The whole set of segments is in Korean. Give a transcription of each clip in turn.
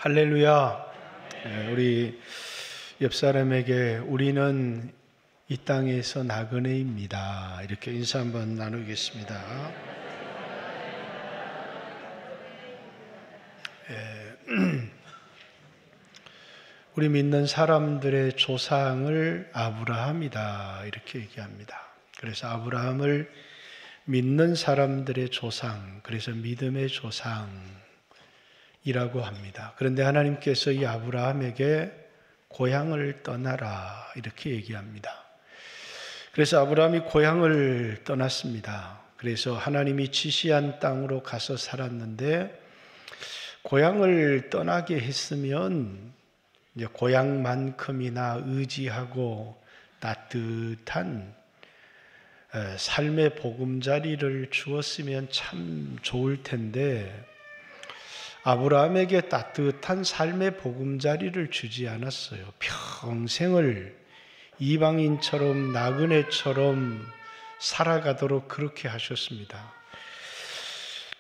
할렐루야. 우리 옆 사람에게 우리는 이 땅에서 나그네입니다. 이렇게 인사 한번 나누겠습니다. 우리 믿는 사람들의 조상을 아브라함이다. 이렇게 얘기합니다. 그래서 아브라함을 믿는 사람들의 조상, 그래서 믿음의 조상이라고 합니다. 그런데 하나님께서 이 아브라함에게 고향을 떠나라 이렇게 얘기합니다. 그래서 아브라함이 고향을 떠났습니다. 그래서 하나님이 지시한 땅으로 가서 살았는데, 고향을 떠나게 했으면 이제 고향만큼이나 의지하고 따뜻한 삶의 보금자리를 주었으면 참 좋을 텐데, 아브라함에게 따뜻한 삶의 보금자리를 주지 않았어요. 평생을 이방인처럼 나그네처럼 살아가도록 그렇게 하셨습니다.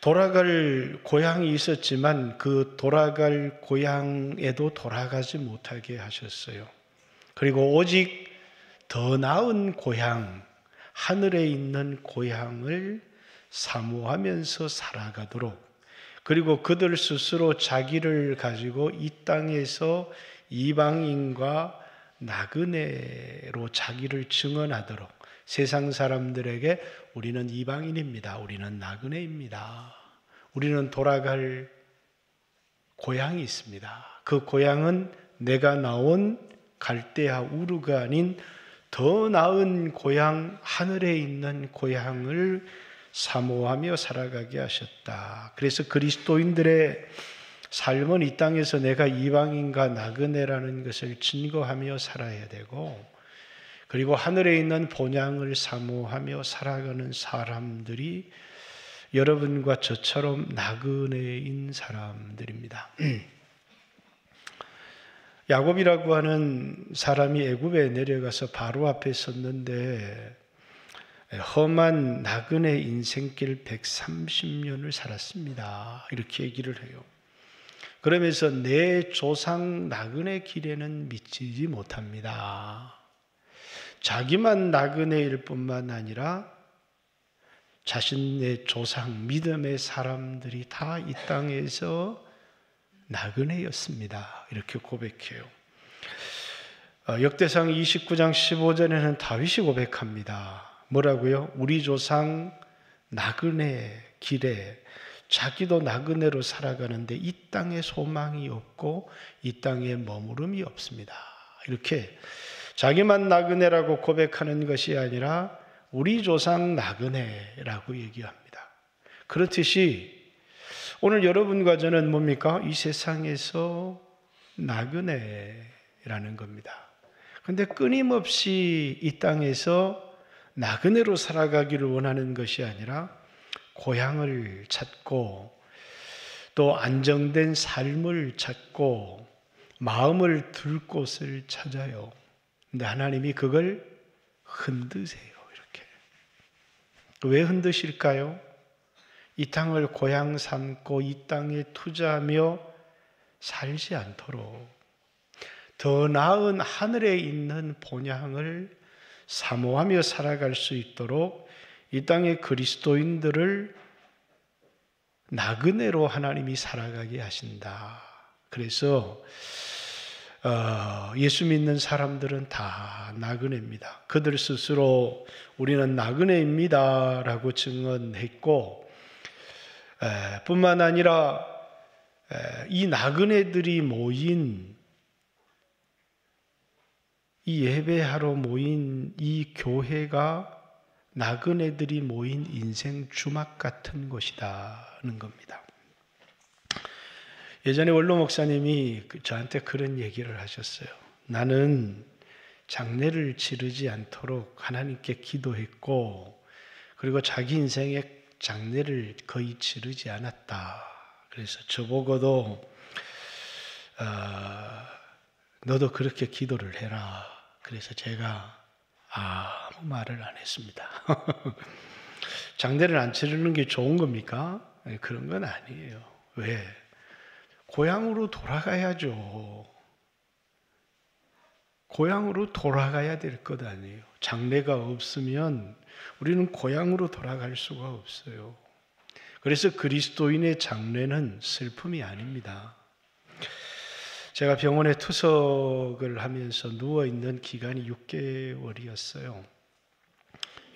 돌아갈 고향이 있었지만 그 돌아갈 고향에도 돌아가지 못하게 하셨어요. 그리고 오직 더 나은 고향, 하늘에 있는 고향을 사모하면서 살아가도록, 그리고 그들 스스로 자기를 가지고 이 땅에서 이방인과 나그네로 자기를 증언하도록, 세상 사람들에게 우리는 이방인입니다, 우리는 나그네입니다, 우리는 돌아갈 고향이 있습니다, 그 고향은 내가 나온 갈대아 우르가 아닌 더 나은 고향, 하늘에 있는 고향을 사모하며 살아가게 하셨다. 그래서 그리스도인들의 삶은 이 땅에서 내가 이방인과 나그네라는 것을 증거하며 살아야 되고, 그리고 하늘에 있는 본향을 사모하며 살아가는 사람들이 여러분과 저처럼 나그네인 사람들입니다. 야곱이라고 하는 사람이 애굽에 내려가서 바로 앞에 섰는데 험한 나그네 인생길 130년을 살았습니다. 이렇게 얘기를 해요. 그러면서 내 조상 나그네 길에는 미치지 못합니다. 자기만 나그네일 뿐만 아니라 자신의 조상, 믿음의 사람들이 다 이 땅에서 나그네였습니다. 이렇게 고백해요. 역대상 29장 15절에는 다윗이 고백합니다. 뭐라고요? 우리 조상 나그네 길에, 자기도 나그네로 살아가는데 이 땅에 소망이 없고 이 땅에 머무름이 없습니다. 이렇게 자기만 나그네라고 고백하는 것이 아니라 우리 조상 나그네라고 얘기합니다. 그렇듯이 오늘 여러분과 저는 뭡니까? 이 세상에서 나그네라는 겁니다. 그런데 끊임없이 이 땅에서 나그네로 살아가기를 원하는 것이 아니라 고향을 찾고 또 안정된 삶을 찾고 마음을 둘 곳을 찾아요. 근데 하나님이 그걸 흔드세요. 이렇게. 왜 흔드실까요? 이 땅을 고향 삼고 이 땅에 투자하며 살지 않도록, 더 나은 하늘에 있는 본향을 사모하며 살아갈 수 있도록 이 땅의 그리스도인들을 나그네로 하나님이 살아가게 하신다. 그래서 예수 믿는 사람들은 다 나그네입니다. 그들 스스로 우리는 나그네입니다 라고 증언했고, 뿐만 아니라 이 나그네들이 모인, 이 예배하러 모인 이 교회가 나그네들이 모인 인생 주막 같은 곳이다는 겁니다. 예전에 원로 목사님이 저한테 그런 얘기를 하셨어요. 나는 장례를 치르지 않도록 하나님께 기도했고, 그리고 자기 인생에 장례를 거의 치르지 않았다. 그래서 저보고도 너도 그렇게 기도를 해라. 그래서 제가 아무 말을 안 했습니다. 장례를 안 치르는 게 좋은 겁니까? 그런 건 아니에요. 왜? 고향으로 돌아가야죠. 고향으로 돌아가야 될 것 아니에요. 장래가 없으면 우리는 고향으로 돌아갈 수가 없어요. 그래서 그리스도인의 장래는 슬픔이 아닙니다. 제가 병원에 투석을 하면서 누워있는 기간이 6개월이었어요.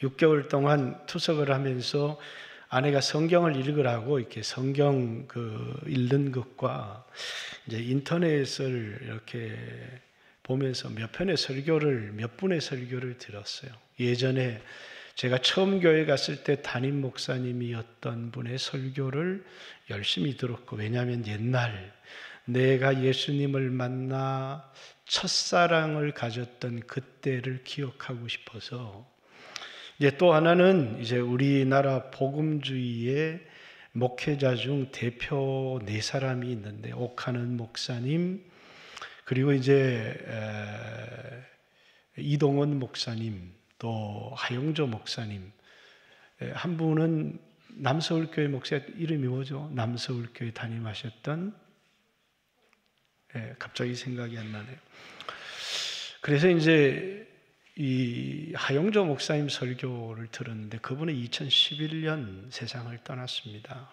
6개월 동안 투석을 하면서 아내가 성경을 읽으라고 이렇게 성경 읽는 것과 이제 인터넷을 이렇게 보면서 몇 분의 설교를 들었어요. 예전에 제가 처음 교회 갔을 때 담임 목사님이었던 분의 설교를 열심히 들었고, 왜냐하면 옛날 내가 예수님을 만나 첫사랑을 가졌던 그때를 기억하고 싶어서, 이제 또 하나는 이제 우리나라 복음주의의 목회자 중 대표 4사람이 있는데, 옥하는 목사님, 그리고 이제 이동원 목사님, 또 하용조 목사님, 한 분은 남서울교회 목사 이름이 뭐죠? 남서울교회 담임하셨던, 갑자기 생각이 안 나네요. 그래서 이제 이 하용조 목사님 설교를 들었는데, 그분은 2011년 세상을 떠났습니다.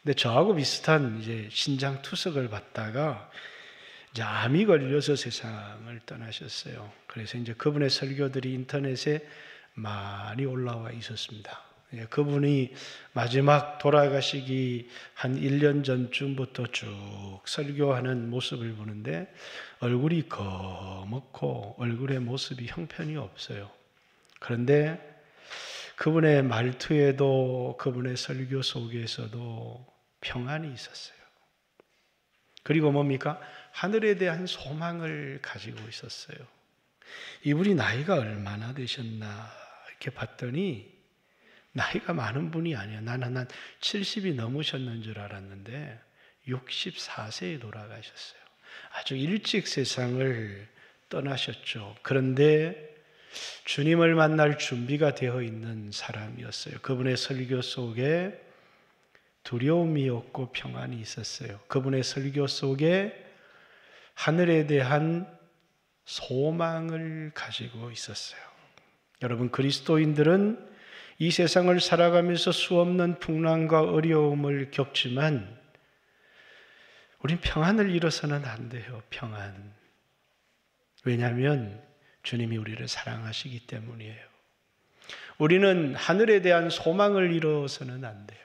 근데 저하고 비슷한 이제 신장 투석을 받다가 이제 암이 걸려서 세상을 떠나셨어요. 그래서 이제 그분의 설교들이 인터넷에 많이 올라와 있었습니다. 그분이 마지막 돌아가시기 한 1년 전쯤부터 쭉 설교하는 모습을 보는데, 얼굴이 검었고 얼굴의 모습이 형편이 없어요. 그런데 그분의 말투에도, 그분의 설교 속에서도 평안이 있었어요. 그리고 뭡니까? 하늘에 대한 소망을 가지고 있었어요. 이분이 나이가 얼마나 되셨나 이렇게 봤더니 나이가 많은 분이 아니에요. 나는 70이 넘으셨는 줄 알았는데 64세에 돌아가셨어요. 아주 일찍 세상을 떠나셨죠. 그런데 주님을 만날 준비가 되어 있는 사람이었어요. 그분의 설교 속에 두려움이 없고 평안이 있었어요. 그분의 설교 속에 하늘에 대한 소망을 가지고 있었어요. 여러분, 그리스도인들은 이 세상을 살아가면서 수없는 풍랑과 어려움을 겪지만 우린 평안을 잃어서는 안 돼요. 평안. 왜냐하면 주님이 우리를 사랑하시기 때문이에요. 우리는 하늘에 대한 소망을 잃어서는 안 돼요.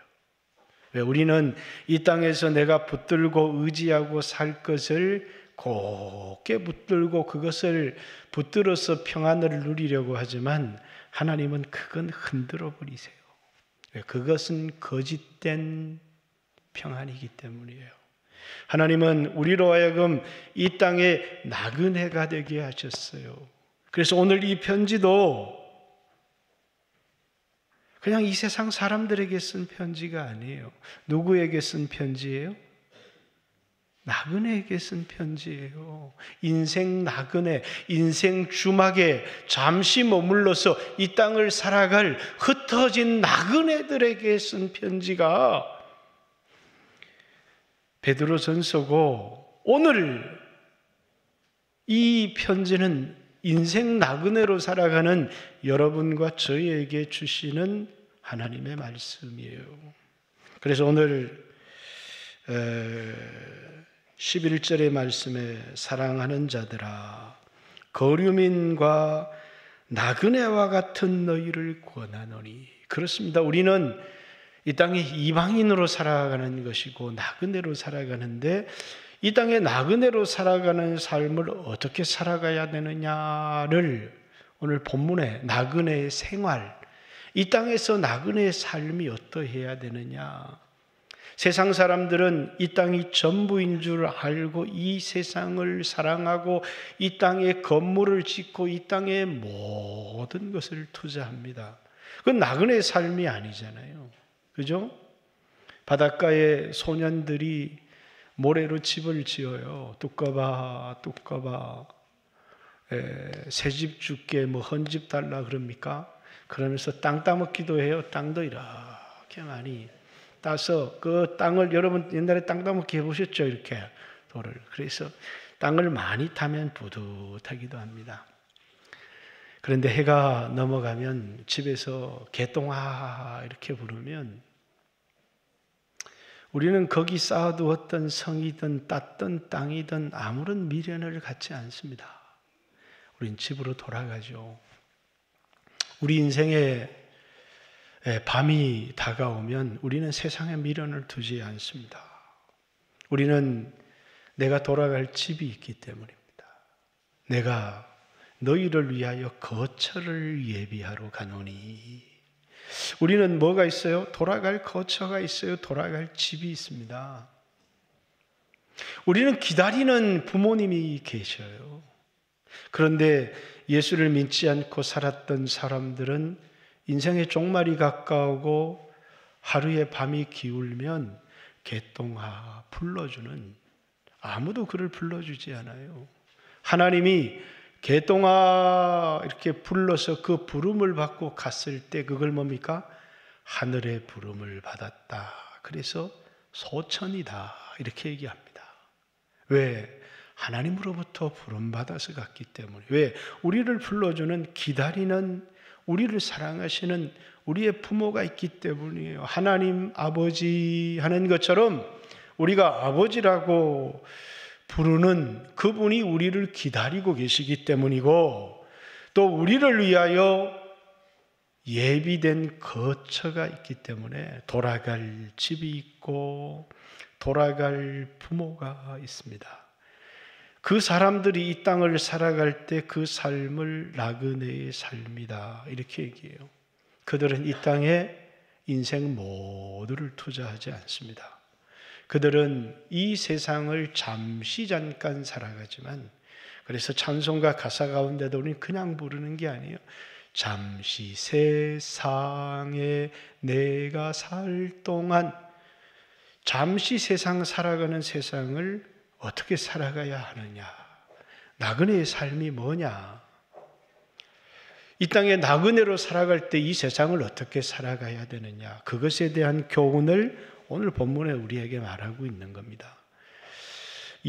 왜? 우리는 이 땅에서 내가 붙들고 의지하고 살 것을 곧게 붙들고 그것을 붙들어서 평안을 누리려고 하지만, 하나님은 그건 흔들어 버리세요. 왜? 그것은 거짓된 평안이기 때문이에요. 하나님은 우리로 하여금 이 땅에 나그네가 되게 하셨어요. 그래서 오늘 이 편지도 그냥 이 세상 사람들에게 쓴 편지가 아니에요. 누구에게 쓴 편지예요? 나그네에게 쓴 편지예요. 인생 나그네, 인생 주막에 잠시 머물러서 이 땅을 살아갈 흩어진 나그네들에게 쓴 편지가 베드로전서고, 오늘 이 편지는 인생 나그네로 살아가는 여러분과 저희에게 주시는 하나님의 말씀이에요. 그래서 오늘 11절의 말씀에 사랑하는 자들아, 거류민과 나그네와 같은 너희를 권하노니. 그렇습니다. 우리는 이 땅에 이방인으로 살아가는 것이고 나그네로 살아가는데, 이 땅에 나그네로 살아가는 삶을 어떻게 살아가야 되느냐를 오늘 본문에 나그네의 생활, 이 땅에서 나그네의 삶이 어떠해야 되느냐. 세상 사람들은 이 땅이 전부인 줄 알고 이 세상을 사랑하고 이 땅에 건물을 짓고 이 땅에 모든 것을 투자합니다. 그건 나그네의 삶이 아니잖아요. 그죠? 바닷가에 소년들이 모래로 집을 지어요. 뚜까봐 새집 줄게, 헌집 달라 그럽니까? 그러면서 땅 따먹기도 해요. 땅도 이렇게 많이. 따서 그 땅을, 여러분 옛날에 땅 따먹기 해보셨죠? 이렇게 돌을. 그래서 땅을 많이 타면 뿌듯하기도 합니다. 그런데 해가 넘어가면 집에서 개똥아 이렇게 부르면 우리는 거기 쌓아두었던 성이든 땄던 땅이든 아무런 미련을 갖지 않습니다. 우린 집으로 돌아가죠. 우리 인생에 밤이 다가오면 우리는 세상에 미련을 두지 않습니다. 우리는 내가 돌아갈 집이 있기 때문입니다. 내가 너희를 위하여 거처를 예비하러 가노니. 우리는 뭐가 있어요? 돌아갈 거처가 있어요. 돌아갈 집이 있습니다. 우리는 기다리는 부모님이 계셔요. 그런데 예수를 믿지 않고 살았던 사람들은 인생의 종말이 가까우고 하루에 밤이 기울면 개똥아 불러주는, 아무도 그를 불러주지 않아요. 하나님이 개똥아 이렇게 불러서 그 부름을 받고 갔을 때 그걸 뭡니까? 하늘의 부름을 받았다. 그래서 소천이다 이렇게 얘기합니다. 왜? 하나님으로부터 부름받아서 갔기 때문에. 왜? 우리를 불러주는, 기다리는, 우리를 사랑하시는 우리의 부모가 있기 때문이에요. 하나님 아버지 하는 것처럼 우리가 아버지라고 부르는 그분이 우리를 기다리고 계시기 때문이고, 또 우리를 위하여 예비된 거처가 있기 때문에 돌아갈 집이 있고 돌아갈 부모가 있습니다. 그 사람들이 이 땅을 살아갈 때 그 삶을 나그네의 삶이다 이렇게 얘기해요. 그들은 이 땅에 인생 모두를 투자하지 않습니다. 그들은 이 세상을 잠깐 살아가지만, 그래서 찬송가 가사 가운데도 우리는 그냥 부르는 게 아니에요. 잠시 세상에 내가 살 동안, 잠시 세상 살아가는 세상을 어떻게 살아가야 하느냐? 나그네의 삶이 뭐냐? 이 땅에 나그네로 살아갈 때 이 세상을 어떻게 살아가야 되느냐? 그것에 대한 교훈을 오늘 본문에 우리에게 말하고 있는 겁니다.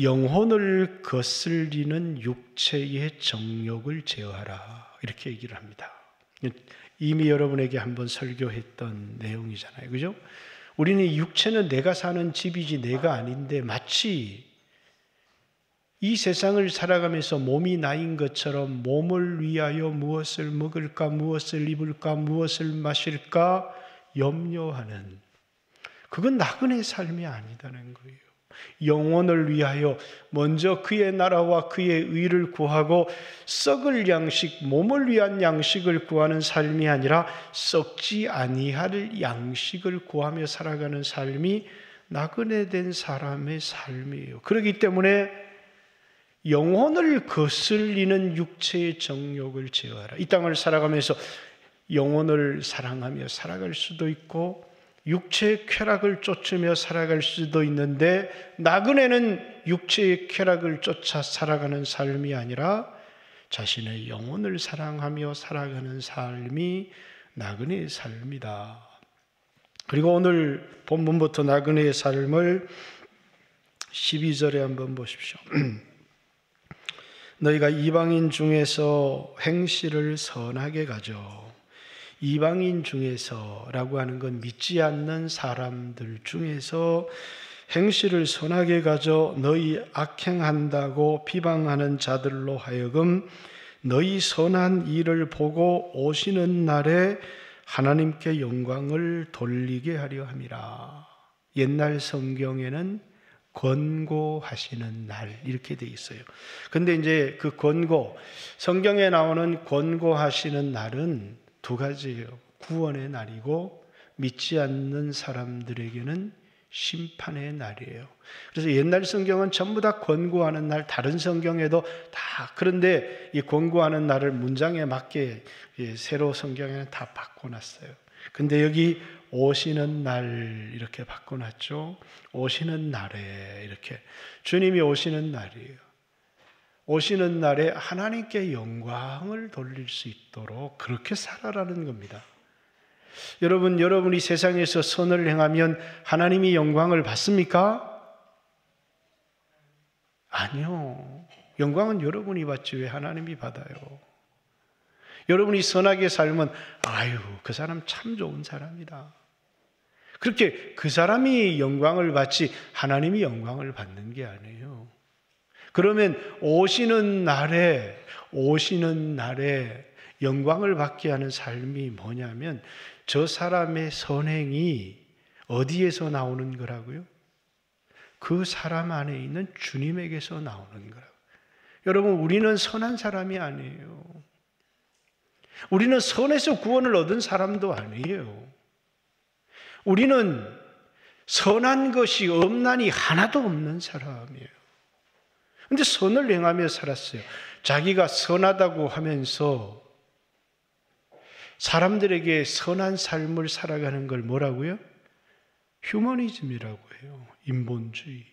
영혼을 거슬리는 육체의 정욕을 제어하라 이렇게 얘기를 합니다. 이미 여러분에게 한번 설교했던 내용이잖아요. 그죠? 우리는 육체는 내가 사는 집이지 내가 아닌데, 마치 이 세상을 살아가면서 몸이 나인 것처럼 몸을 위하여 무엇을 먹을까, 무엇을 입을까, 무엇을 마실까 염려하는, 그건 나그네의 삶이 아니다는 거예요. 영혼을 위하여 먼저 그의 나라와 그의 의를 구하고 썩을 양식, 몸을 위한 양식을 구하는 삶이 아니라 썩지 아니할 양식을 구하며 살아가는 삶이 나그네된 사람의 삶이에요. 그렇기 때문에 영혼을 거슬리는 육체의 정욕을 제어하라. 이 땅을 살아가면서 영혼을 사랑하며 살아갈 수도 있고 육체의 쾌락을 쫓으며 살아갈 수도 있는데, 나그네는 육체의 쾌락을 쫓아 살아가는 삶이 아니라 자신의 영혼을 사랑하며 살아가는 삶이 나그네의 삶이다. 그리고 오늘 본문부터 나그네의 삶을 12절에 한번 보십시오. 너희가 이방인 중에서 행실을 선하게 가져. 이방인 중에서라고 하는 건 믿지 않는 사람들 중에서 행실을 선하게 가져 너희 악행한다고 비방하는 자들로 하여금 너희 선한 일을 보고 오시는 날에 하나님께 영광을 돌리게 하려 함이라. 옛날 성경에는 권고하시는 날 이렇게 돼 있어요. 근데 이제 그 권고, 성경에 나오는 권고하시는 날은 두 가지예요. 구원의 날이고 믿지 않는 사람들에게는 심판의 날이에요. 그래서 옛날 성경은 전부 다 권고하는 날, 다른 성경에도 다, 그런데 이 권고하는 날을 문장에 맞게 새로 성경에는 다 바꿔놨어요. 근데 여기 오시는 날 이렇게 바꿔놨죠. 오시는 날에 이렇게 주님이 오시는 날이에요. 오시는 날에 하나님께 영광을 돌릴 수 있도록 그렇게 살아라는 겁니다. 여러분이 세상에서 선을 행하면 하나님이 영광을 받습니까? 아니요. 영광은 여러분이 받지 왜 하나님이 받아요? 여러분이 선하게 살면 아유, 그 사람 참 좋은 사람이다. 그렇게 그 사람이 영광을 받지 하나님이 영광을 받는 게 아니에요. 그러면 오시는 날에 영광을 받게 하는 삶이 뭐냐면 저 사람의 선행이 어디에서 나오는 거라고요? 그 사람 안에 있는 주님에게서 나오는 거라고요. 여러분, 우리는 선한 사람이 아니에요. 우리는 선에서 구원을 얻은 사람도 아니에요. 우리는 선한 것이 없나니 하나도 없는 사람이에요. 그런데 선을 행하며 살았어요. 자기가 선하다고 하면서 사람들에게 선한 삶을 살아가는 걸 뭐라고요? 휴머니즘이라고 해요. 인본주의.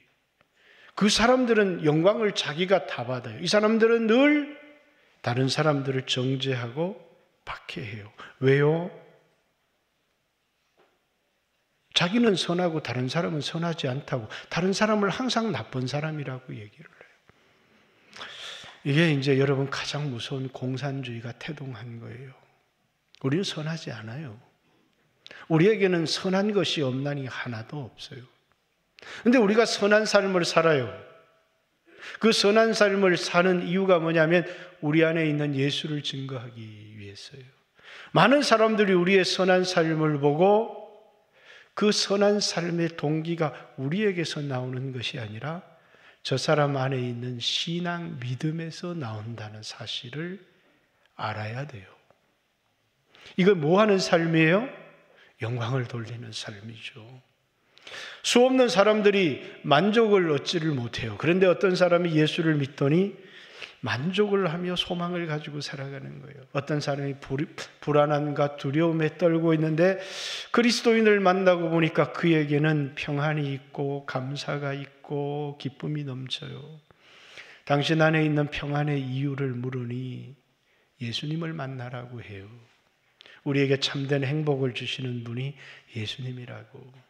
그 사람들은 영광을 자기가 다 받아요. 이 사람들은 늘 다른 사람들을 정죄하고 박해해요. 왜요? 자기는 선하고 다른 사람은 선하지 않다고, 다른 사람을 항상 나쁜 사람이라고 얘기를 해요. 이게 이제 여러분 가장 무서운 공산주의가 태동한 거예요. 우리는 선하지 않아요. 우리에게는 선한 것이 없나니 하나도 없어요. 그런데 우리가 선한 삶을 살아요. 그 선한 삶을 사는 이유가 뭐냐면 우리 안에 있는 예수를 증거하기 위해서요. 많은 사람들이 우리의 선한 삶을 보고 그 선한 삶의 동기가 우리에게서 나오는 것이 아니라 저 사람 안에 있는 신앙 믿음에서 나온다는 사실을 알아야 돼요. 이거 뭐 하는 삶이에요? 영광을 돌리는 삶이죠. 수없는 사람들이 만족을 얻지를 못해요. 그런데 어떤 사람이 예수를 믿더니 만족을 하며 소망을 가지고 살아가는 거예요. 어떤 사람이 불안함과 두려움에 떨고 있는데 그리스도인을 만나고 보니까 그에게는 평안이 있고 감사가 있고 기쁨이 넘쳐요. 당신 안에 있는 평안의 이유를 물으니 예수님을 만나라고 해요. 우리에게 참된 행복을 주시는 분이 예수님이라고.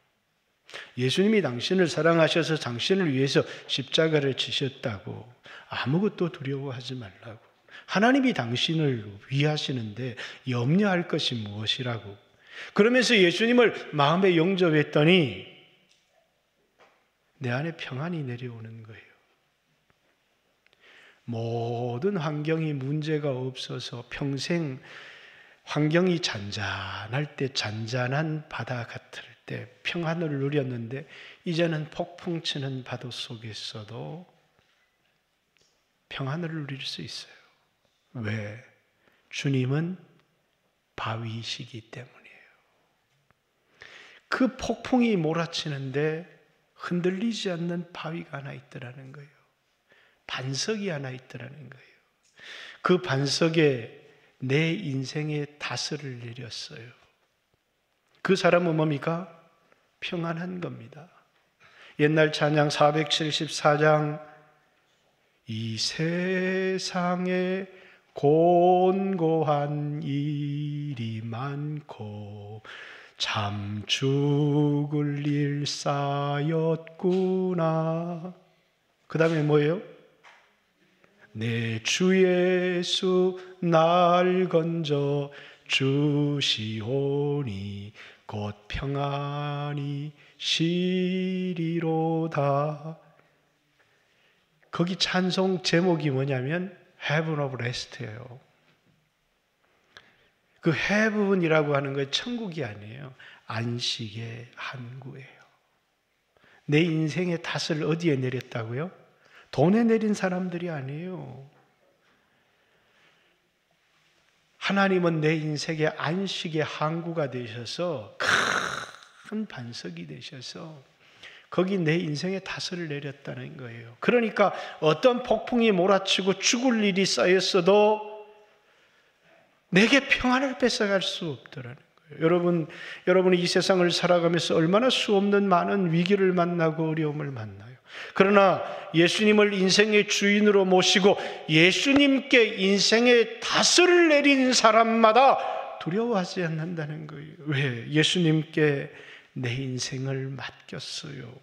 예수님이 당신을 사랑하셔서 당신을 위해서 십자가를 지셨다고. 아무것도 두려워하지 말라고. 하나님이 당신을 위하시는데 염려할 것이 무엇이라고. 그러면서 예수님을 마음에 영접했더니 내 안에 평안이 내려오는 거예요. 모든 환경이 문제가 없어서 평생 환경이 잔잔할 때 잔잔한 바다 같을 때 평안을 누렸는데 이제는 폭풍 치는 파도 속에서도 평안을 누릴 수 있어요. 왜? 주님은 바위이시기 때문이에요. 그 폭풍이 몰아치는데 흔들리지 않는 바위가 하나 있더라는 거예요. 반석이 하나 있더라는 거예요. 그 반석에 내 인생의 다스를 내렸어요. 그 사람은 뭡니까? 평안한 겁니다. 옛날 찬양 474장 이 세상에 곤고한 일이 많고 참 죽을 일 쌓였구나. 그 다음에 뭐예요? 내 주 예수 날 건져 주시오니 곧 평안이 시리로다. 거기 찬송 제목이 뭐냐면 Heaven of Rest예요. 그 Heaven이라고 하는 건 천국이 아니에요. 안식의 항구예요. 내 인생의 탓을 어디에 내렸다고요? 돈에 내린 사람들이 아니에요. 하나님은 내 인생의 안식의 항구가 되셔서 큰 반석이 되셔서 거기 내 인생의 탓을 내렸다는 거예요. 그러니까 어떤 폭풍이 몰아치고 죽을 일이 쌓였어도 내게 평안을 뺏어갈 수 없더라는 거예요. 여러분이 이 세상을 살아가면서 얼마나 수없는 많은 위기를 만나고 어려움을 만나요. 그러나 예수님을 인생의 주인으로 모시고 예수님께 인생의 다스를 내린 사람마다 두려워하지 않는다는 거예요. 왜? 예수님께 내 인생을 맡겼어요.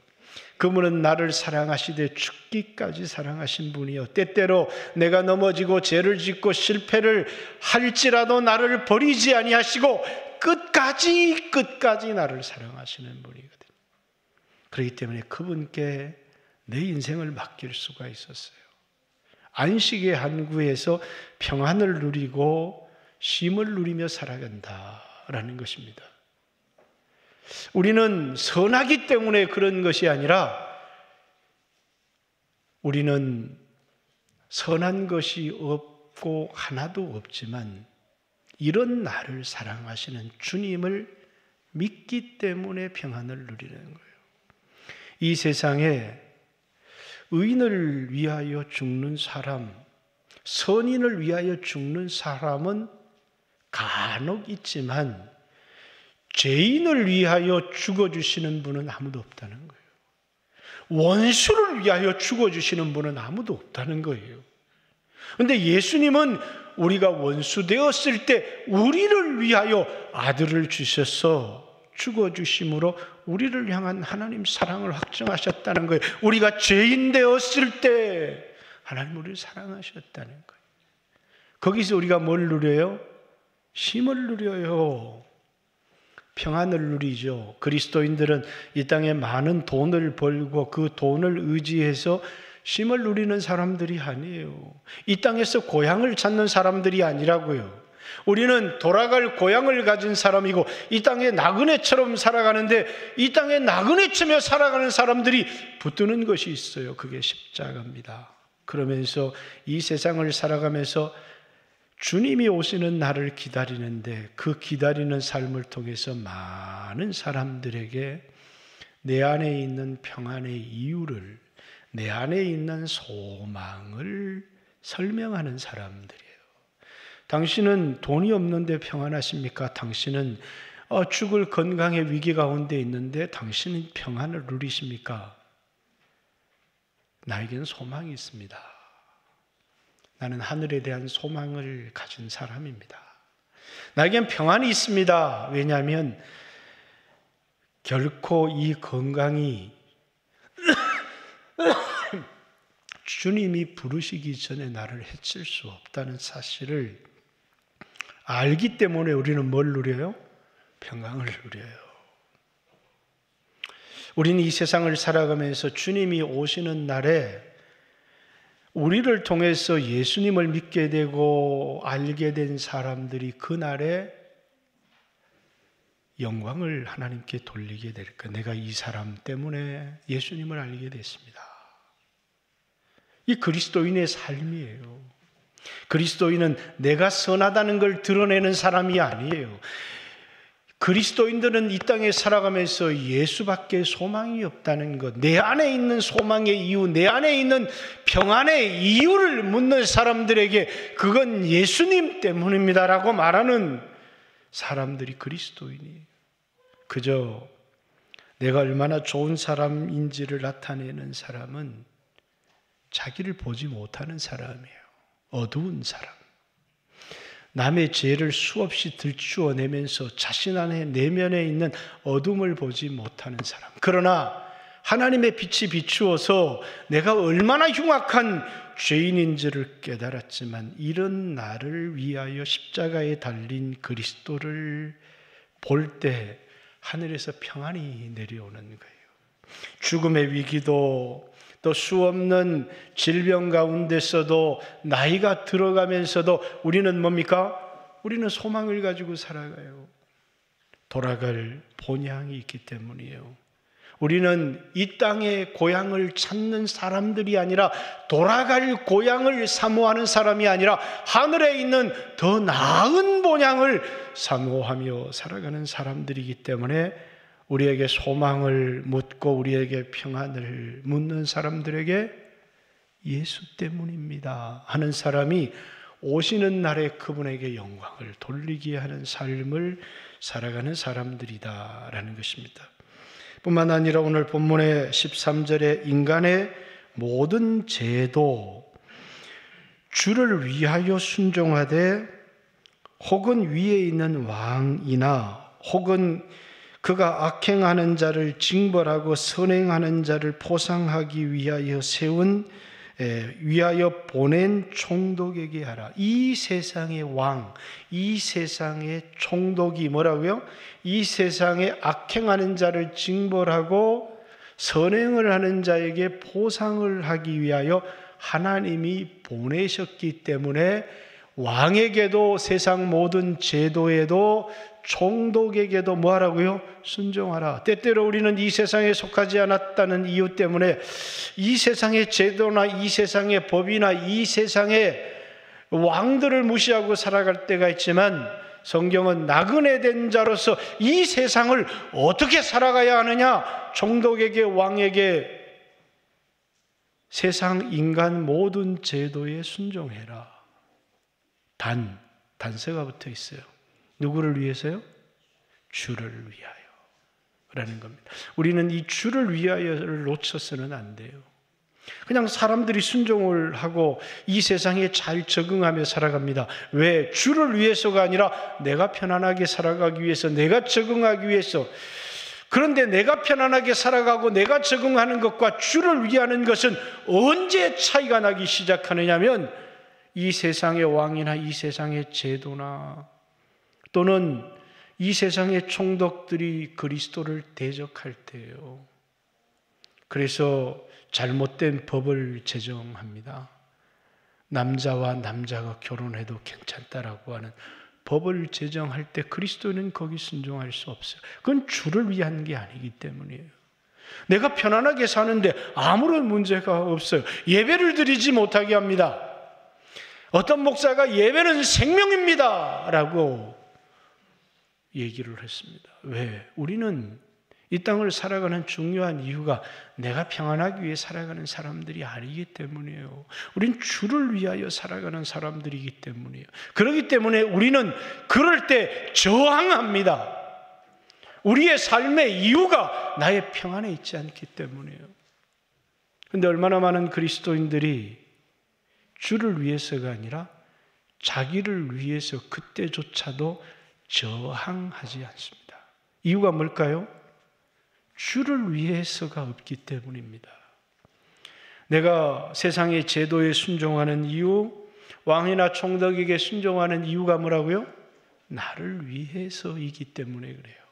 그분은 나를 사랑하시되 죽기까지 사랑하신 분이요, 때때로 내가 넘어지고 죄를 짓고 실패를 할지라도 나를 버리지 아니하시고 끝까지 나를 사랑하시는 분이거든요. 그렇기 때문에 그분께 내 인생을 맡길 수가 있었어요. 안식의 항구에서 평안을 누리고 쉼을 누리며 살아간다라는 것입니다. 우리는 선하기 때문에 그런 것이 아니라 우리는 선한 것이 없고 하나도 없지만 이런 나를 사랑하시는 주님을 믿기 때문에 평안을 누리는 거예요. 이 세상에 의인을 위하여 죽는 사람, 선인을 위하여 죽는 사람은 간혹 있지만 죄인을 위하여 죽어주시는 분은 아무도 없다는 거예요. 원수를 위하여 죽어주시는 분은 아무도 없다는 거예요. 그런데 예수님은 우리가 원수 되었을 때 우리를 위하여 아들을 주셔서 죽어주심으로 우리를 향한 하나님 사랑을 확증하셨다는 거예요. 우리가 죄인 되었을 때 하나님 우리를 사랑하셨다는 거예요. 거기서 우리가 뭘 누려요? 쉼을 누려요. 평안을 누리죠. 그리스도인들은 이 땅에 많은 돈을 벌고 그 돈을 의지해서 쉼을 누리는 사람들이 아니에요. 이 땅에서 고향을 찾는 사람들이 아니라고요. 우리는 돌아갈 고향을 가진 사람이고 이 땅에 나그네처럼 살아가는데 이 땅에 나그네처럼 살아가는 사람들이 붙드는 것이 있어요. 그게 십자가입니다. 그러면서 이 세상을 살아가면서 주님이 오시는 날을 기다리는데 그 기다리는 삶을 통해서 많은 사람들에게 내 안에 있는 평안의 이유를, 내 안에 있는 소망을 설명하는 사람들이에요. 당신은 돈이 없는데 평안하십니까? 당신은 죽을 건강의 위기 가운데 있는데 당신은 평안을 누리십니까? 나에게는 소망이 있습니다. 나는 하늘에 대한 소망을 가진 사람입니다. 나에겐 평안이 있습니다. 왜냐하면 결코 이 건강이 주님이 부르시기 전에 나를 해칠 수 없다는 사실을 알기 때문에 우리는 뭘 누려요? 평강을 누려요. 우리는 이 세상을 살아가면서 주님이 오시는 날에 우리를 통해서 예수님을 믿게 되고 알게 된 사람들이 그날에 영광을 하나님께 돌리게 될 거예요. 내가 이 사람 때문에 예수님을 알게 됐습니다. 이 그리스도인의 삶이에요. 그리스도인은 내가 선하다는 걸 드러내는 사람이 아니에요. 그리스도인들은 이 땅에 살아가면서 예수밖에 소망이 없다는 것, 내 안에 있는 소망의 이유, 내 안에 있는 평안의 이유를 묻는 사람들에게 그건 예수님 때문입니다라고 말하는 사람들이 그리스도인이에요. 그저 내가 얼마나 좋은 사람인지를 나타내는 사람은 자기를 보지 못하는 사람이에요. 어두운 사람. 남의 죄를 수없이 들추어내면서 자신 안에 내면에 있는 어둠을 보지 못하는 사람. 그러나 하나님의 빛이 비추어서 내가 얼마나 흉악한 죄인인지를 깨달았지만 이런 나를 위하여 십자가에 달린 그리스도를 볼 때 하늘에서 평안이 내려오는 거예요. 죽음의 위기도 또 수없는 질병 가운데서도 나이가 들어가면서도 우리는 뭡니까? 우리는 소망을 가지고 살아가요. 돌아갈 본향이 있기 때문이에요. 우리는 이 땅의 고향을 찾는 사람들이 아니라 돌아갈 고향을 사모하는 사람이 아니라 하늘에 있는 더 나은 본향을 사모하며 살아가는 사람들이기 때문에 우리에게 소망을 묻고 우리에게 평안을 묻는 사람들에게 예수 때문입니다 하는 사람이 오시는 날에 그분에게 영광을 돌리게 하는 삶을 살아가는 사람들이다라는 것입니다. 뿐만 아니라 오늘 본문의 13절에 인간의 모든 죄도 주를 위하여 순종하되 혹은 위에 있는 왕이나 혹은 그가 악행하는 자를 징벌하고 선행하는 자를 포상하기 위하여 위하여 보낸 총독에게 하라. 이 세상의 왕, 이 세상의 총독이 뭐라고요? 이 세상에 악행하는 자를 징벌하고 선행을 하는 자에게 포상을 하기 위하여 하나님이 보내셨기 때문에 왕에게도 세상 모든 제도에도 총독에게도 뭐하라고요? 순종하라. 때때로 우리는 이 세상에 속하지 않았다는 이유 때문에 이 세상의 제도나 이 세상의 법이나 이 세상의 왕들을 무시하고 살아갈 때가 있지만 성경은 나그네 된 자로서 이 세상을 어떻게 살아가야 하느냐? 총독에게, 왕에게, 세상 인간 모든 제도에 순종해라. 단서가 붙어 있어요. 누구를 위해서요? 주를 위하여 라는 겁니다. 우리는 이 주를 위하여를 놓쳐서는 안 돼요. 그냥 사람들이 순종을 하고 이 세상에 잘 적응하며 살아갑니다. 왜? 주를 위해서가 아니라 내가 편안하게 살아가기 위해서, 내가 적응하기 위해서. 그런데 내가 편안하게 살아가고 내가 적응하는 것과 주를 위하는 것은 언제 차이가 나기 시작하느냐면 이 세상의 왕이나 이 세상의 제도나 또는 이 세상의 총독들이 그리스도를 대적할 때예요. 그래서 잘못된 법을 제정합니다. 남자와 남자가 결혼해도 괜찮다라고 하는 법을 제정할 때 그리스도는 거기 순종할 수 없어요. 그건 주를 위한 게 아니기 때문이에요. 내가 편안하게 사는데 아무런 문제가 없어요. 예배를 드리지 못하게 합니다. 어떤 목사가 예배는 생명입니다 라고 얘기를 했습니다. 왜? 우리는 이 땅을 살아가는 중요한 이유가 내가 평안하기 위해 살아가는 사람들이 아니기 때문이에요. 우린 주를 위하여 살아가는 사람들이기 때문이에요. 그렇기 때문에 우리는 그럴 때 저항합니다. 우리의 삶의 이유가 나의 평안에 있지 않기 때문이에요. 그런데 얼마나 많은 그리스도인들이 주를 위해서가 아니라 자기를 위해서 그때조차도 저항하지 않습니다. 이유가 뭘까요? 주를 위해서가 없기 때문입니다. 내가 세상의 제도에 순종하는 이유, 왕이나 총독에게 순종하는 이유가 뭐라고요? 나를 위해서이기 때문에 그래요.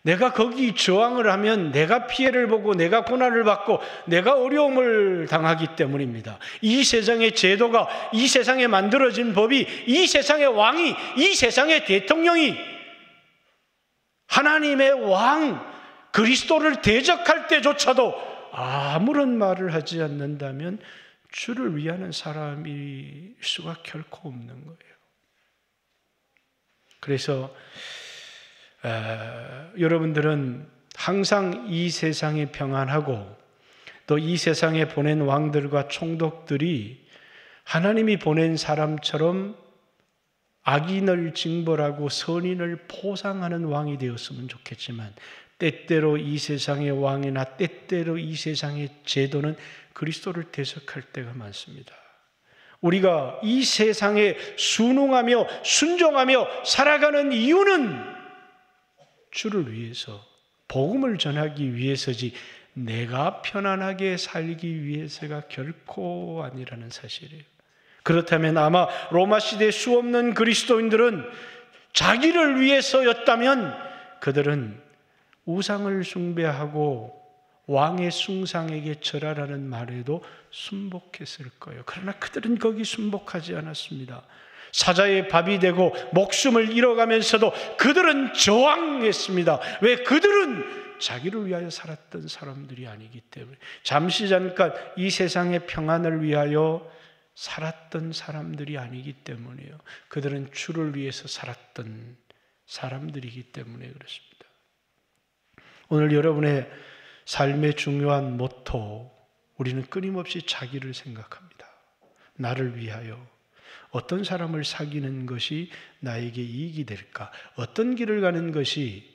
내가 거기 저항을 하면 내가 피해를 보고 내가 고난을 받고 내가 어려움을 당하기 때문입니다. 이 세상의 제도가, 이 세상에 만들어진 법이, 이 세상의 왕이, 이 세상의 대통령이 하나님의 왕 그리스도를 대적할 때조차도 아무런 말을 하지 않는다면 주를 위하는 사람일 수가 결코 없는 거예요. 그래서 여러분들은 항상 이 세상이 평안하고 또 이 세상에 보낸 왕들과 총독들이 하나님이 보낸 사람처럼 악인을 징벌하고 선인을 포상하는 왕이 되었으면 좋겠지만 때때로 이 세상의 왕이나 때때로 이 세상의 제도는 그리스도를 대적할 때가 많습니다. 우리가 이 세상에 순응하며 순종하며 살아가는 이유는 주를 위해서, 복음을 전하기 위해서지 내가 편안하게 살기 위해서가 결코 아니라는 사실이에요. 그렇다면 아마 로마 시대 수없는 그리스도인들은 자기를 위해서였다면 그들은 우상을 숭배하고 왕의 숭상에게 절하라는 말에도 순복했을 거예요. 그러나 그들은 거기 순복하지 않았습니다. 사자의 밥이 되고 목숨을 잃어가면서도 그들은 저항했습니다. 왜? 그들은 자기를 위하여 살았던 사람들이 아니기 때문에, 잠시 잠깐 이 세상의 평안을 위하여 살았던 사람들이 아니기 때문이에요. 그들은 주를 위해서 살았던 사람들이기 때문에 그렇습니다. 오늘 여러분의 삶의 중요한 모토, 우리는 끊임없이 자기를 생각합니다. 나를 위하여 어떤 사람을 사귀는 것이 나에게 이익이 될까? 어떤 길을 가는 것이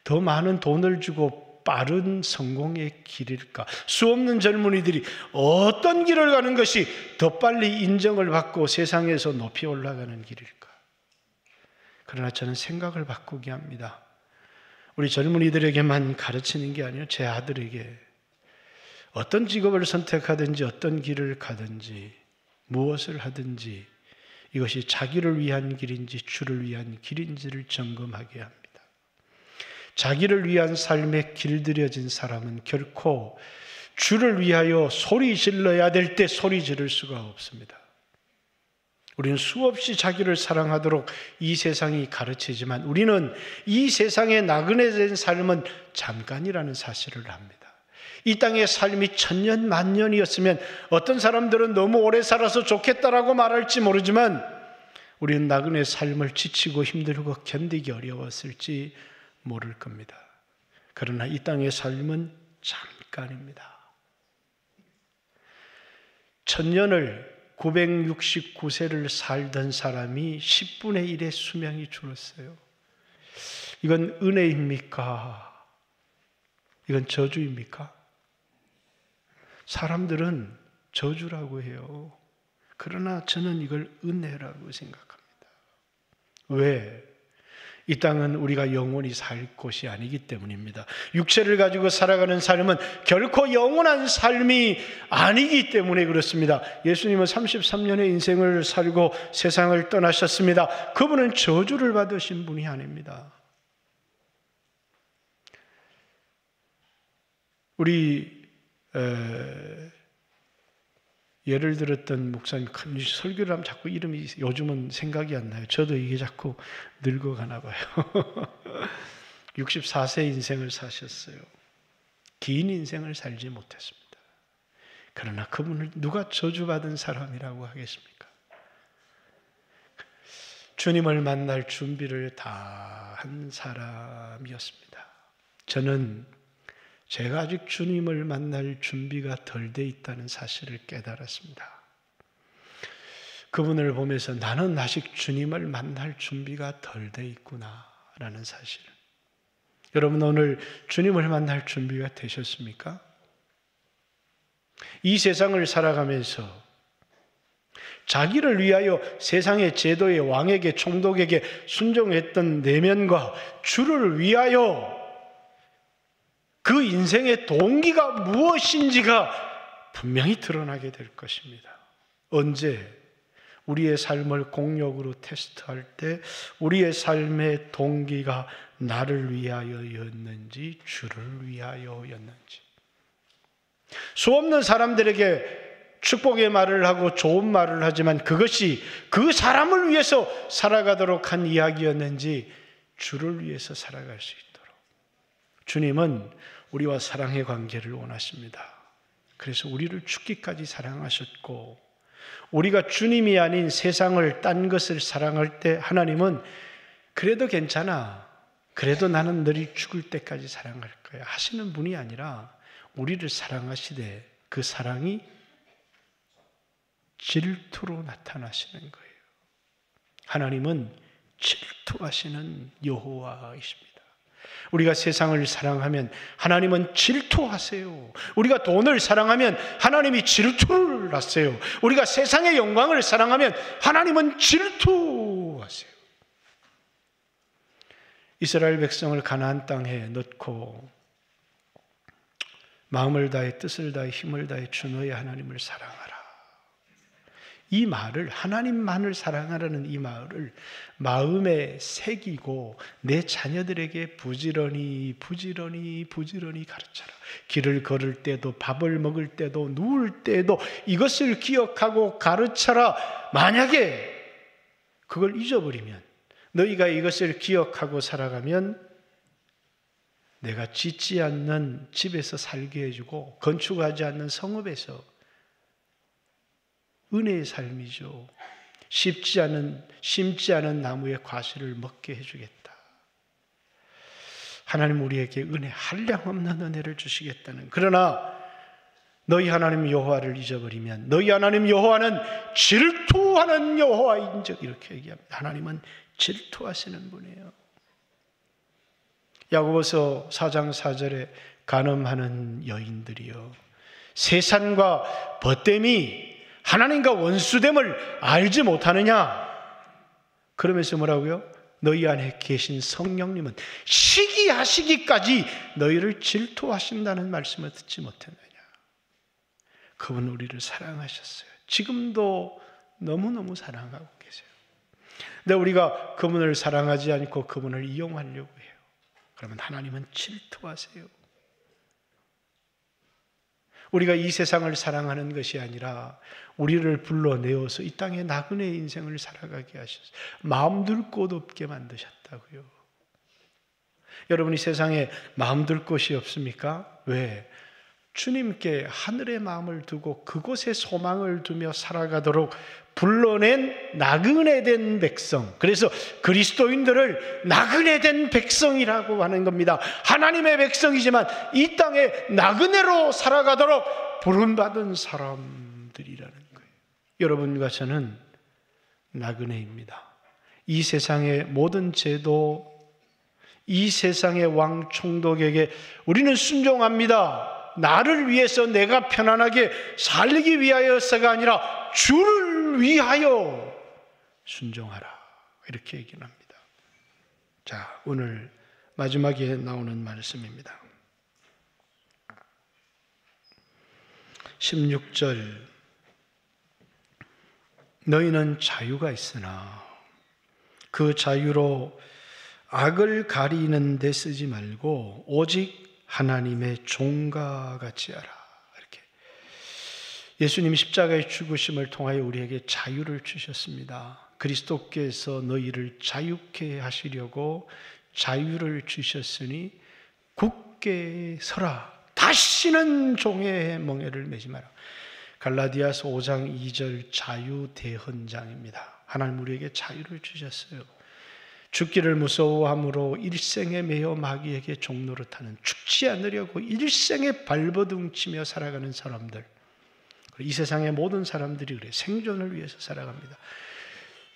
더 많은 돈을 주고 빠른 성공의 길일까? 수없는 젊은이들이 어떤 길을 가는 것이 더 빨리 인정을 받고 세상에서 높이 올라가는 길일까? 그러나 저는 생각을 바꾸게 합니다. 우리 젊은이들에게만 가르치는 게 아니에요. 제 아들에게 어떤 직업을 선택하든지 어떤 길을 가든지 무엇을 하든지 이것이 자기를 위한 길인지 주를 위한 길인지를 점검하게 합니다. 자기를 위한 삶에 길들여진 사람은 결코 주를 위하여 소리 질러야 될 때 소리 지를 수가 없습니다. 우리는 수없이 자기를 사랑하도록 이 세상이 가르치지만 우리는 이 세상에 나그네된 삶은 잠깐이라는 사실을 압니다. 이 땅의 삶이 천년 만년이었으면 어떤 사람들은 너무 오래 살아서 좋겠다라고 말할지 모르지만 우리는 나그네 삶을 지치고 힘들고 견디기 어려웠을지 모를 겁니다. 그러나 이 땅의 삶은 잠깐입니다. 천년을 969세를 살던 사람이 10분의 1의 수명이 줄었어요. 이건 은혜입니까? 이건 저주입니까? 사람들은 저주라고 해요. 그러나 저는 이걸 은혜라고 생각합니다. 왜? 이 땅은 우리가 영원히 살 곳이 아니기 때문입니다. 육체를 가지고 살아가는 삶은 결코 영원한 삶이 아니기 때문에 그렇습니다. 예수님은 33년의 인생을 살고 세상을 떠나셨습니다. 그분은 저주를 받으신 분이 아닙니다. 우리 예를 들었던 목사님 설교를 하면 자꾸 이름이 요즘은 생각이 안 나요. 저도 이게 자꾸 늙어가나 봐요. 64세 인생을 사셨어요. 긴 인생을 살지 못했습니다. 그러나 그분을 누가 저주받은 사람이라고 하겠습니까? 주님을 만날 준비를 다 한 사람이었습니다. 저는 제가 아직 주님을 만날 준비가 덜 돼 있다는 사실을 깨달았습니다. 그분을 보면서 나는 아직 주님을 만날 준비가 덜 돼 있구나라는 사실. 여러분 오늘 주님을 만날 준비가 되셨습니까? 이 세상을 살아가면서 자기를 위하여 세상의 제도의 왕에게 총독에게 순종했던 내면과 주를 위하여 그 인생의 동기가 무엇인지가 분명히 드러나게 될 것입니다. 언제? 우리의 삶을 공력으로 테스트할 때 우리의 삶의 동기가 나를 위하여였는지 주를 위하여였는지. 수없는 사람들에게 축복의 말을 하고 좋은 말을 하지만 그것이 그 사람을 위해서 살아가도록 한 이야기였는지 주를 위해서 살아갈 수 있도록. 주님은 우리와 사랑의 관계를 원하십니다. 그래서 우리를 죽기까지 사랑하셨고 우리가 주님이 아닌 세상을 딴 것을 사랑할 때 하나님은 그래도 괜찮아. 그래도 나는 너를 죽을 때까지 사랑할 거야 하시는 분이 아니라 우리를 사랑하시되 그 사랑이 질투로 나타나시는 거예요. 하나님은 질투하시는 여호와이십니다. 우리가 세상을 사랑하면 하나님은 질투하세요. 우리가 돈을 사랑하면 하나님이 질투를 하세요. 우리가 세상의 영광을 사랑하면 하나님은 질투하세요. 이스라엘 백성을 가나안 땅에 넣고 마음을 다해 뜻을 다해 힘을 다해 주 너의 하나님을 사랑하라. 이 말을 하나님만을 사랑하라는 이 말을 마음에 새기고 내 자녀들에게 부지런히 가르쳐라. 길을 걸을 때도 밥을 먹을 때도 누울 때도 이것을 기억하고 가르쳐라. 만약에 그걸 잊어버리면 너희가 이것을 기억하고 살아가면 내가 짓지 않는 집에서 살게 해주고 건축하지 않는 성읍에서 은혜의 삶이죠. 심지 않은 나무의 과실을 먹게 해주겠다. 하나님 우리에게 은혜, 한량없는 은혜를 주시겠다는. 그러나 너희 하나님 여호와를 잊어버리면 너희 하나님 여호와는 질투하는 여호와인 적 이렇게 얘기합니다. 하나님은 질투하시는 분이에요. 야고보서 4장 4절에 간음하는 여인들이여, 세산과 벗됨이 하나님과 원수됨을 알지 못하느냐? 그러면서 뭐라고요? 너희 안에 계신 성령님은 시기하시기까지 너희를 질투하신다는 말씀을 듣지 못했느냐? 그분 우리를 사랑하셨어요. 지금도 너무너무 사랑하고 계세요. 근데 우리가 그분을 사랑하지 않고 그분을 이용하려고 해요. 그러면 하나님은 질투하세요. 우리가 이 세상을 사랑하는 것이 아니라 우리를 불러내어서 이 땅에 나그네 인생을 살아가게 하셨어요. 마음 둘 곳 없게 만드셨다고요. 여러분이 세상에 마음 둘 곳이 없습니까? 왜? 주님께 하늘의 마음을 두고 그곳에 소망을 두며 살아가도록 불러낸 나그네된 백성, 그래서 그리스도인들을 나그네된 백성이라고 하는 겁니다. 하나님의 백성이지만 이 땅에 나그네로 살아가도록 부름받은 사람들이라는 거예요. 여러분과 저는 나그네입니다. 이 세상의 모든 제도, 이 세상의 왕 총독에게 우리는 순종합니다. 나를 위해서 내가 편안하게 살기 위하여서가 아니라 주를 위하여 순종하라, 이렇게 얘기를 합니다. 자, 오늘 마지막에 나오는 말씀입니다. 16절, 너희는 자유가 있으나 그 자유로 악을 가리는 데 쓰지 말고 오직 하나님의 종과 같이 하라. 이렇게 예수님이 십자가의 죽으심을 통하여 우리에게 자유를 주셨습니다. 그리스도께서 너희를 자유케 하시려고 자유를 주셨으니 굳게 서라. 다시는 종의 멍에를 매지 마라. 갈라디아서 5장 2절 자유대헌장입니다. 하나님 우리에게 자유를 주셨어요. 죽기를 무서워함으로 일생에 매여 마귀에게 종노릇하는, 죽지 않으려고 일생에 발버둥치며 살아가는 사람들, 이 세상의 모든 사람들이 그래요. 생존을 위해서 살아갑니다.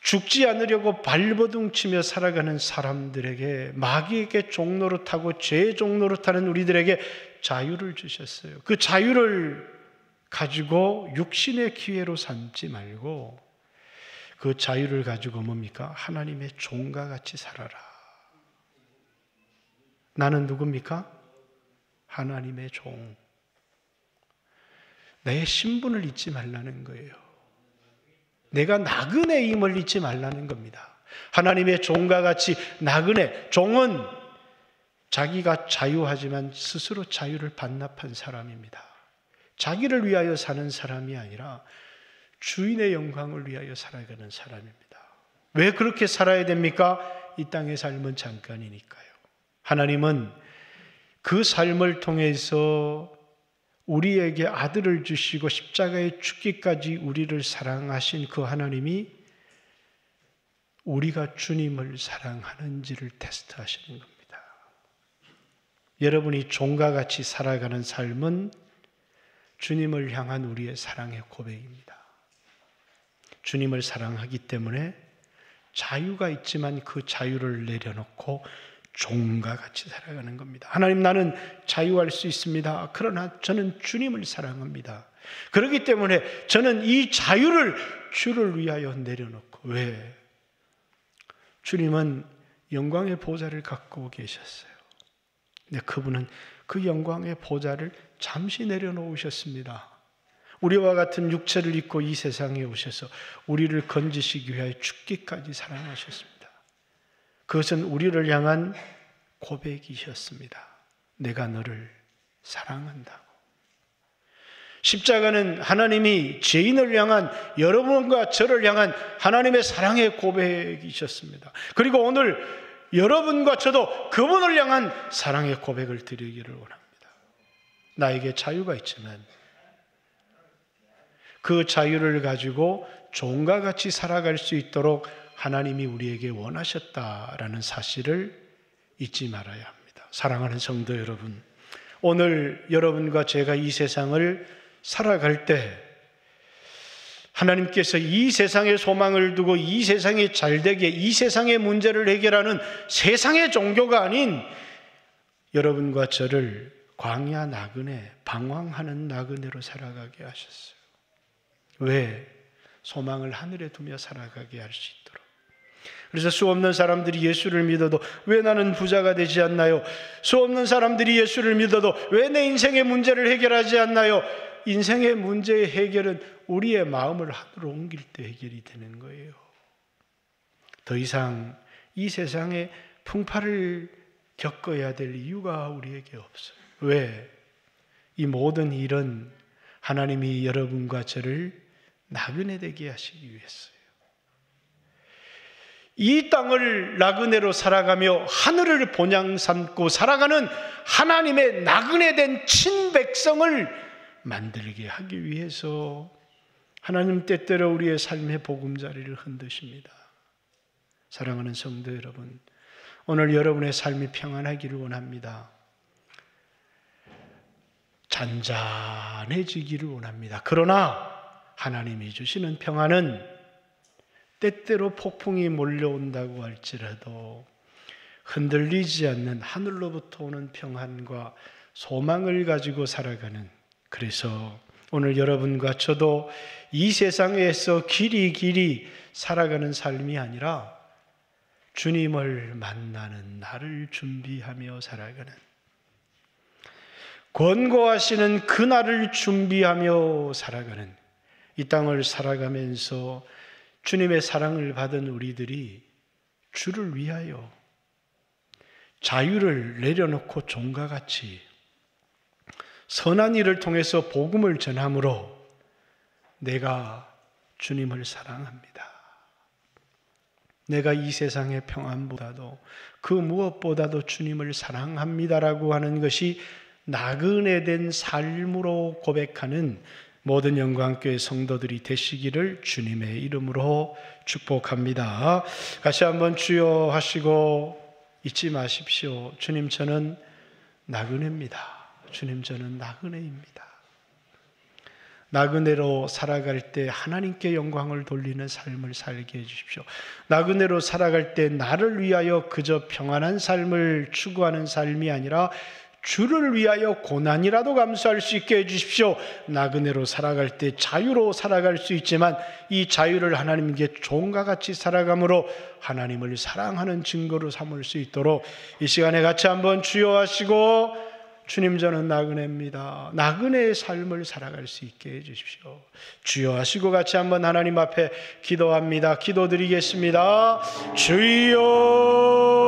죽지 않으려고 발버둥치며 살아가는 사람들에게, 마귀에게 종노릇하고 죄 종노릇하는 우리들에게 자유를 주셨어요. 그 자유를 가지고 육신의 기회로 삼지 말고 그 자유를 가지고 뭡니까? 하나님의 종과 같이 살아라. 나는 누굽니까? 하나님의 종. 내 신분을 잊지 말라는 거예요. 내가 나그네임을 잊지 말라는 겁니다. 하나님의 종과 같이 나그네, 종은 자기가 자유하지만 스스로 자유를 반납한 사람입니다. 자기를 위하여 사는 사람이 아니라 주인의 영광을 위하여 살아가는 사람입니다. 왜 그렇게 살아야 됩니까? 이 땅의 삶은 잠깐이니까요. 하나님은 그 삶을 통해서 우리에게 아들을 주시고 십자가에 죽기까지 우리를 사랑하신 그 하나님이 우리가 주님을 사랑하는지를 테스트하시는 겁니다. 여러분이 종과 같이 살아가는 삶은 주님을 향한 우리의 사랑의 고백입니다. 주님을 사랑하기 때문에 자유가 있지만 그 자유를 내려놓고 종과 같이 살아가는 겁니다. 하나님, 나는 자유할 수 있습니다. 그러나 저는 주님을 사랑합니다. 그렇기 때문에 저는 이 자유를 주를 위하여 내려놓고, 왜? 주님은 영광의 보좌를 갖고 계셨어요. 근데 그분은 그 영광의 보좌를 잠시 내려놓으셨습니다. 우리와 같은 육체를 입고 이 세상에 오셔서 우리를 건지시기 위하여 죽기까지 사랑하셨습니다. 그것은 우리를 향한 고백이셨습니다. 내가 너를 사랑한다고. 십자가는 하나님이 죄인을 향한, 여러분과 저를 향한 하나님의 사랑의 고백이셨습니다. 그리고 오늘 여러분과 저도 그분을 향한 사랑의 고백을 드리기를 원합니다. 나에게 자유가 있지만 그 자유를 가지고 종과 같이 살아갈 수 있도록 하나님이 우리에게 원하셨다라는 사실을 잊지 말아야 합니다. 사랑하는 성도 여러분, 오늘 여러분과 제가 이 세상을 살아갈 때 하나님께서 이 세상에 소망을 두고 이 세상이 잘되게, 이 세상의 문제를 해결하는 세상의 종교가 아닌 여러분과 저를 광야 나그네, 방황하는 나그네로 살아가게 하셨어요. 왜? 소망을 하늘에 두며 살아가게 할 수 있도록. 그래서 수 없는 사람들이 예수를 믿어도 왜 나는 부자가 되지 않나요? 수 없는 사람들이 예수를 믿어도 왜 내 인생의 문제를 해결하지 않나요? 인생의 문제의 해결은 우리의 마음을 하늘로 옮길 때 해결이 되는 거예요. 더 이상 이 세상에 풍파를 겪어야 될 이유가 우리에게 없어요. 왜? 이 모든 일은 하나님이 여러분과 저를 나그네 되게 하시기 위해서요. 이 땅을 나그네로 살아가며 하늘을 본향 삼고 살아가는 하나님의 나그네 된 친백성을 만들게 하기 위해서 하나님 때때로 우리의 삶의 보금자리를 흔드십니다. 사랑하는 성도 여러분, 오늘 여러분의 삶이 평안하기를 원합니다. 잔잔해지기를 원합니다. 그러나 하나님이 주시는 평안은 때때로 폭풍이 몰려온다고 할지라도 흔들리지 않는 하늘로부터 오는 평안과 소망을 가지고 살아가는, 그래서 오늘 여러분과 저도 이 세상에서 길이 살아가는 삶이 아니라 주님을 만나는 날을 준비하며 살아가는, 권고하시는 그날을 준비하며 살아가는, 이 땅을 살아가면서 주님의 사랑을 받은 우리들이 주를 위하여 자유를 내려놓고 종과 같이 선한 일을 통해서 복음을 전함으로 내가 주님을 사랑합니다. 내가 이 세상의 평안보다도 그 무엇보다도 주님을 사랑합니다라고 하는 것이 나그네 된 삶으로 고백하는 모든 영광교회 성도들이 되시기를 주님의 이름으로 축복합니다. 같이 한번 주여 하시고 잊지 마십시오. 주님, 저는 나그네입니다. 주님, 저는 나그네입니다. 나그네로 살아갈 때 하나님께 영광을 돌리는 삶을 살게 해주십시오. 나그네로 살아갈 때 나를 위하여 그저 평안한 삶을 추구하는 삶이 아니라 주를 위하여 고난이라도 감수할 수 있게 해주십시오. 나그네로 살아갈 때 자유로 살아갈 수 있지만 이 자유를 하나님께 종과 같이 살아감으로 하나님을 사랑하는 증거로 삼을 수 있도록 이 시간에 같이 한번 주여 하시고, 주님, 저는 나그네입니다. 나그네의 삶을 살아갈 수 있게 해주십시오. 주여 하시고 같이 한번 하나님 앞에 기도합니다. 기도드리겠습니다. 주여